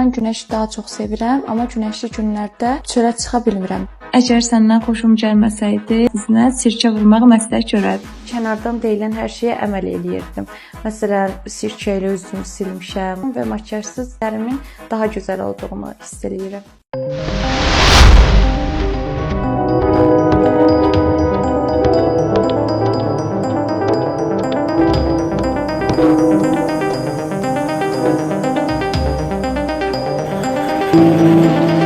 mən günəşi daha çox sevirəm, amma günəşli günlərdə çölə çıxa bilmirəm. Əgər səndən xoşum gəlməsəydi, sizinə sirkə vurmağı məsləhət görərdim. Kənardan deyilən hər şeyə əməl eləyirdim. Məsələn, sirkə ilə üzümü silmişəm və makiyajsız dərimin daha gözəl olduğunu hiss eləyirəm. Müzik